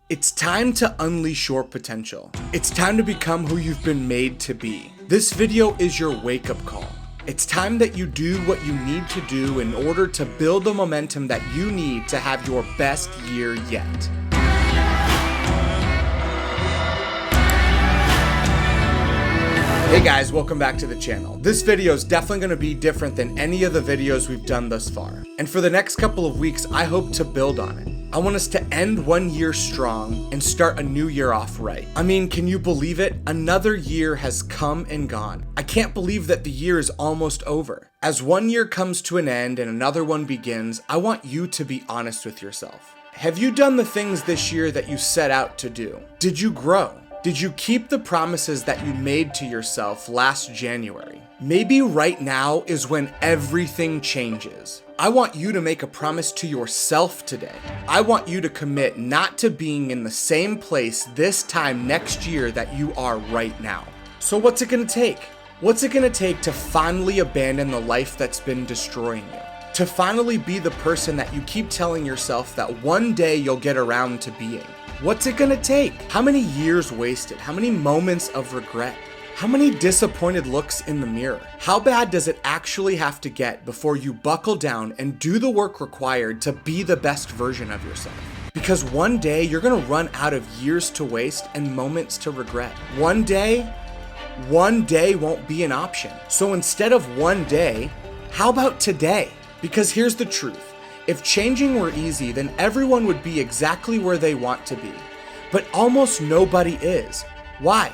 It's time to unleash your potential. It's time to become who you've been made to be. This video is your wake-up call. It's time that you do what you need to do in order to build the momentum that you need to have your best year yet. Hey guys, welcome back to the channel. This video is definitely going to be different than any of the videos we've done thus far. And for the next couple of weeks, I hope to build on it. I want us to end one year strong and start a new year off right. I mean, can you believe it? Another year has come and gone. I can't believe that the year is almost over. As one year comes to an end and another one begins, I want you to be honest with yourself. Have you done the things this year that you set out to do? Did you grow? Did you keep the promises that you made to yourself last January? Maybe right now is when everything changes. I want you to make a promise to yourself today. I want you to commit not to being in the same place this time next year that you are right now. So what's it gonna take? What's it gonna take to finally abandon the life that's been destroying you? To finally be the person that you keep telling yourself that one day you'll get around to being? What's it gonna take? How many years wasted? How many moments of regret? How many disappointed looks in the mirror? How bad does it actually have to get before you buckle down and do the work required to be the best version of yourself? Because one day you're gonna run out of years to waste and moments to regret. One day won't be an option. So instead of one day, how about today? Because here's the truth. If changing were easy, then everyone would be exactly where they want to be. But almost nobody is. Why?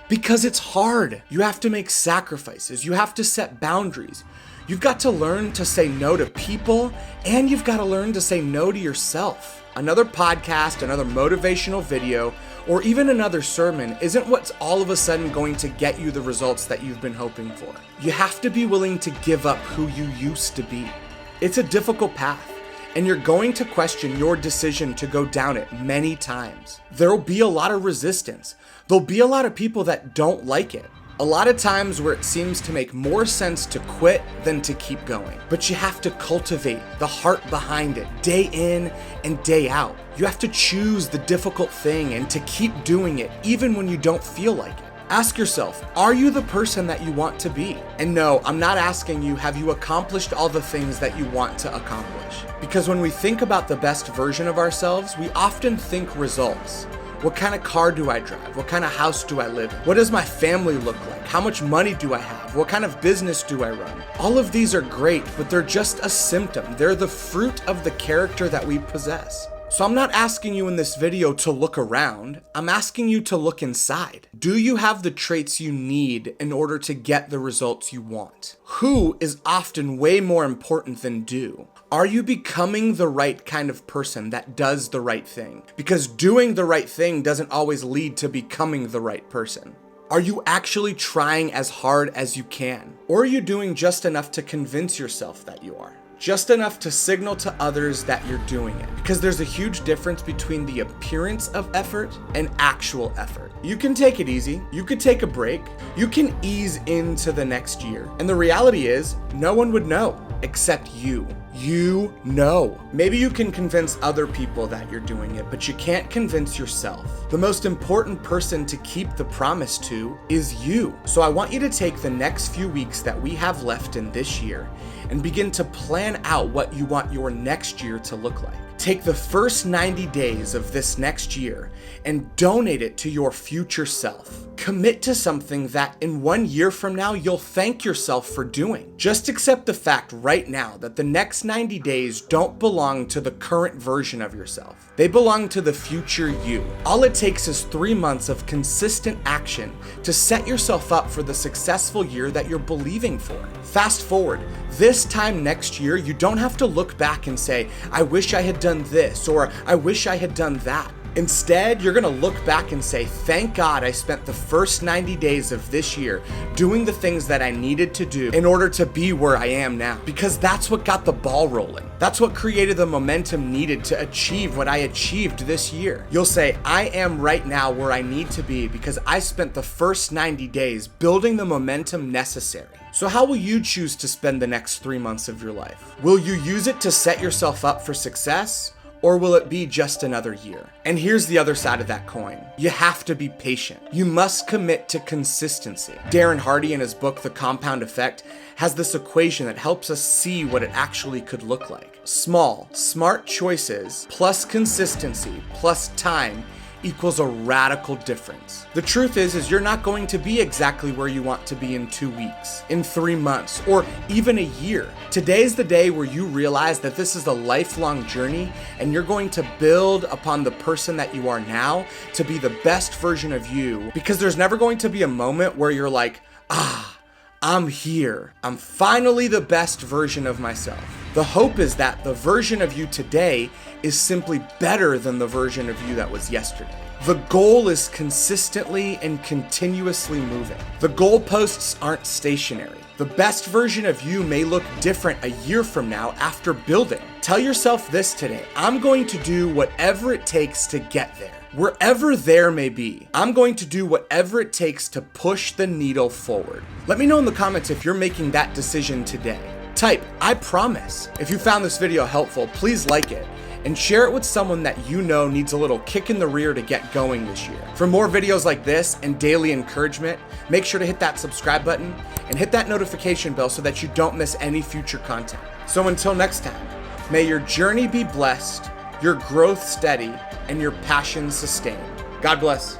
Because it's hard. You have to make sacrifices. You have to set boundaries. You've got to learn to say no to people, and you've got to learn to say no to yourself. Another podcast, another motivational video, or even another sermon isn't what's all of a sudden going to get you the results that you've been hoping for. You have to be willing to give up who you used to be. It's a difficult path, and you're going to question your decision to go down it many times. There'll be a lot of resistance. There'll be a lot of people that don't like it. A lot of times where it seems to make more sense to quit than to keep going. But you have to cultivate the heart behind it day in and day out. You have to choose the difficult thing and to keep doing it even when you don't feel like it. Ask yourself, are you the person that you want to be? And no, I'm not asking you, have you accomplished all the things that you want to accomplish? Because when we think about the best version of ourselves, we often think results. What kind of car do I drive? What kind of house do I live in? What does my family look like? How much money do I have? What kind of business do I run? All of these are great, but they're just a symptom. They're the fruit of the character that we possess. So I'm not asking you in this video to look around, I'm asking you to look inside. Do you have the traits you need in order to get the results you want? Who is often way more important than do. Are you becoming the right kind of person that does the right thing? Because doing the right thing doesn't always lead to becoming the right person. Are you actually trying as hard as you can? Or are you doing just enough to convince yourself that you are? Just enough to signal to others that you're doing it. Because there's a huge difference between the appearance of effort and actual effort. You can take it easy, you could take a break, you can ease into the next year. And the reality is, no one would know except you. You know. Maybe you can convince other people that you're doing it, but you can't convince yourself. The most important person to keep the promise to is you. So I want you to take the next few weeks that we have left in this year and begin to plan out what you want your next year to look like. Take the first 90 days of this next year and donate it to your future self. Commit to something that in 1 year from now, you'll thank yourself for doing. Just accept the fact right now that the next 90 days don't belong to the current version of yourself. They belong to the future you. All it takes is 3 months of consistent action to set yourself up for the successful year that you're believing for. Fast forward, this time next year, you don't have to look back and say, I wish I had done this, or I wish I had done that. Instead, you're gonna look back and say, thank God I spent the first 90 days of this year doing the things that I needed to do in order to be where I am now. Because that's what got the ball rolling. That's what created the momentum needed to achieve what I achieved this year. You'll say, I am right now where I need to be because I spent the first 90 days building the momentum necessary. So how will you choose to spend the next 3 months of your life? Will you use it to set yourself up for success? Or will it be just another year? And here's the other side of that coin. You have to be patient. You must commit to consistency. Darren Hardy, in his book, The Compound Effect, has this equation that helps us see what it actually could look like. Small, smart choices plus consistency plus time equals a radical difference. The truth is you're not going to be exactly where you want to be in 2 weeks, in 3 months, or even a year. Today's the day where you realize that this is a lifelong journey and you're going to build upon the person that you are now to be the best version of you, because there's never going to be a moment where you're like, I'm here. I'm finally the best version of myself. The hope is that the version of you today is simply better than the version of you that was yesterday. The goal is consistently and continuously moving. The goalposts aren't stationary. The best version of you may look different a year from now after building. Tell yourself this today: I'm going to do whatever it takes to get there. Wherever there may be, I'm going to do whatever it takes to push the needle forward. Let me know in the comments if you're making that decision today. Type, I promise. If you found this video helpful, please like it and share it with someone that you know needs a little kick in the rear to get going this year. For more videos like this and daily encouragement, make sure to hit that subscribe button and hit that notification bell so that you don't miss any future content. So until next time, may your journey be blessed, your growth steady, and your passion sustained. God bless.